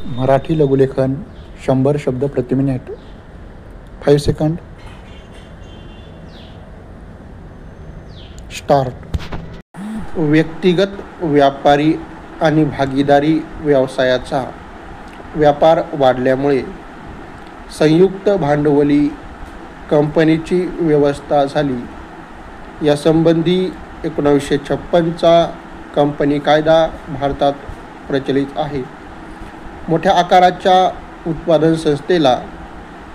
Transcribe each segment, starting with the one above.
मराठी लघुलेखन 100 शब्द प्रति minute. 5 second. Start. व्यक्तिगत व्यापारी आणि भागीदारी व्यवसायाचा व्यापार वाढल्यामुळे संयुक्त भांडवली कंपनीची व्यवस्था झाली. यासंबंधी 1956चा कंपनी कायदा भारतात प्रचलित आहे. मोठ्या आकाराच्या उत्पादन संस्थेला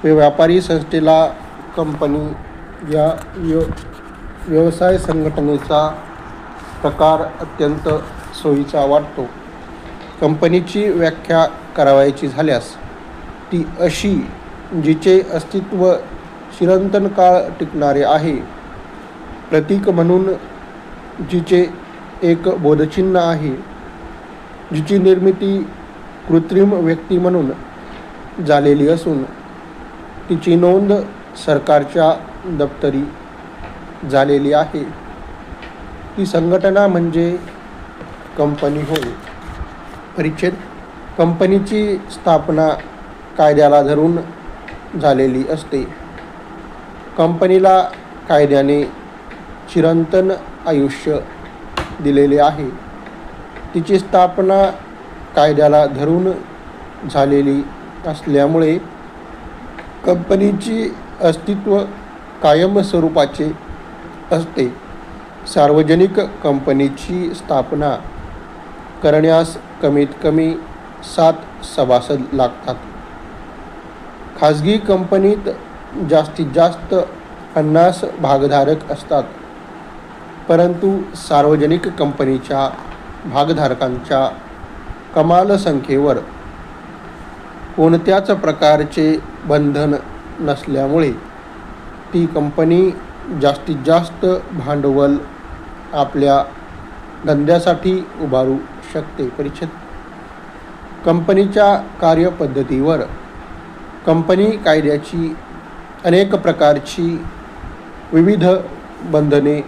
व व्यापारी संस्थेला कंपनी या व्यवसाय संघटनेचा प्रकार अत्यंत सोयीचा वाटतो. कंपनीची व्याख्या करावयाची झाल्यास ती अशी जिचे अस्तित्व चिरंतन काळ टिकणारे आहे, प्रतीक म्हणून जिचे एक बोधचिन्ह आहे, जिची निर्मिती कृत्रिम व्यक्ती म्हणून झालेली असून तिची नोंद सरकारच्या दप्तरी झालेली आहे, ती संघटना म्हणजे कंपनी होय. परिच्छेद. कंपनीची स्थापना कायद्याला धरून झालेली असते. कंपनीला कायद्याने चिरंतन आयुष्य दिलेले आहे. तिची स्थापना कायद्याला धरून झालेली असल्यामुळे कंपनीची अस्तित्व कायम स्वरूपाचे असते. सार्वजनिक कंपनीची स्थापना करण्यास कमीत कमी 7 सभासद लागतात. खाजगी कंपनीत जास्तीत जास्त 50 भागधारक असतात, परंतु सार्वजनिक कंपनीच्या भागधारकांच्या कमाल संख्येवर कोणत्याच प्रकारचे बंधन नसल्यामुळे ती कंपनी जास्तीत जास्त भांडवल आपल्या धंद्यासाठी उभारू शकते. परिच्छेद. कंपनीच्या कार्यपद्धतीवर कंपनी कायद्याची अनेक प्रकारची विविध बंधने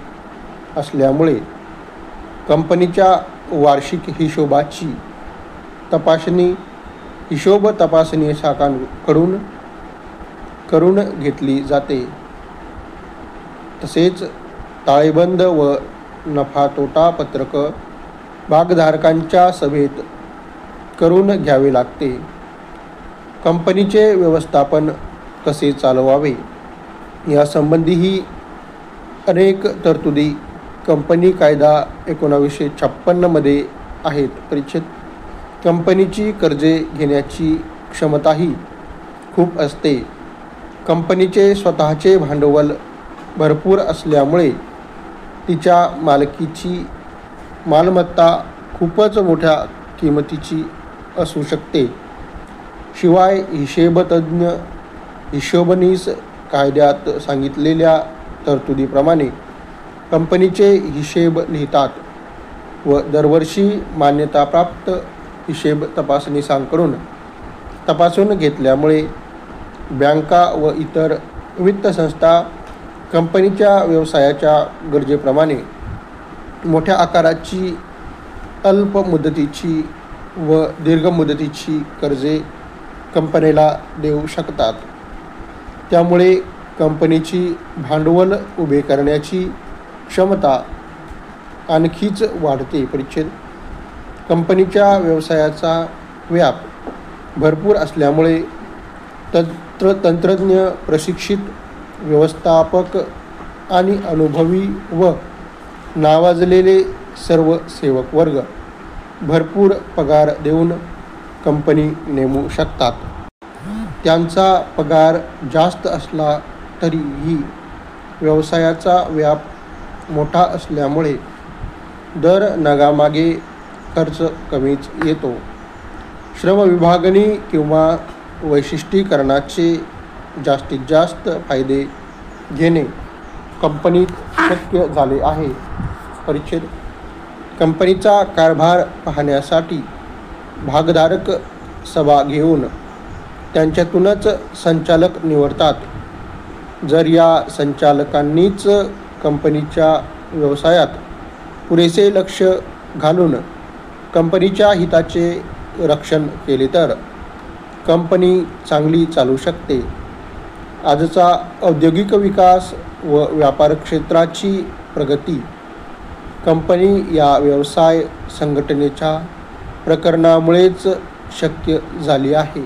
असल्यामुळे कंपनीच्या वार्षिक हिशोबाची तपासणी हिशोब तपासणी शाखांकडून करून घेतली जाते. तसेच ताळेबंद व नफा तोटा पत्रक भागधारकांच्या सभेत करून घ्यावे लागते. कंपनीचे व्यवस्थापन कसे चालवावे यासंबंधीही अनेक तरतुदी कंपनी कायदा 1956 मध्ये आहेत. परिच्छेद. कंपनीची कर्जे घेण्याची क्षमताही खूप असते. कंपनीचे स्वतःचे भांडवल भरपूर असल्यामुळे तिच्या मालकीची मालमत्ता खूपच मोठ्या किमतीची असू शकते. शिवाय हिशेबतज्ञ हिशोबनीस कायद्यात सांगितलेल्या तरतुदीप्रमाणे कंपनीचे हिशेब लिहितात व दरवर्षी मान्यताप्राप्त हिशेब तपासणीसांकडून तपासून घेतल्यामुळे बँका व इतर वित्त संस्था कंपनीच्या व्यवसायाच्या गरजेप्रमाणे मोठ्या आकाराची अल्प मुदतीची व दीर्घ मुदतीची कर्जे कंपनीला देऊ शकतात. त्यामुळे कंपनीची भांडवल उभे करण्याची क्षमता आणखीच वाढते. परिच्छेद. कंपनीच्या व्यवसायाचा व्याप भरपूर असल्यामुळे तंत्रज्ञ, प्रशिक्षित व्यवस्थापक आणि अनुभवी व नावाजलेले सर्व सेवक वर्ग भरपूर पगार देऊन कंपनी नेमू शकतात. त्यांचा पगार जास्त असला तरीही व्यवसायाचा व्याप मोठा असल्यामुळे दर नगामागे खर्च कमीच येतो. श्रम विभागणी किंवा वैशिष्ट्यीकरणाचे जास्तीत जास्त फायदे घेणे कंपनीत शक्य झाले आहे. परिच्छेद. कंपनीचा कारभार पाहण्यासाठी भागधारक सभा घेऊन त्यांच्यातूनच संचालक निवडतात. जर या संचालकांनीच कंपनीच्या व्यवसायात पुरेसे लक्ष घालून कंपनीच्या हिताचे रक्षण केले तर कंपनी चांगली चालू शकते. आजचा औद्योगिक विकास व व्यापार क्षेत्राची प्रगती कंपनी या व्यवसाय संघटनेच्या प्रकरणामुळेच शक्य झाली आहे.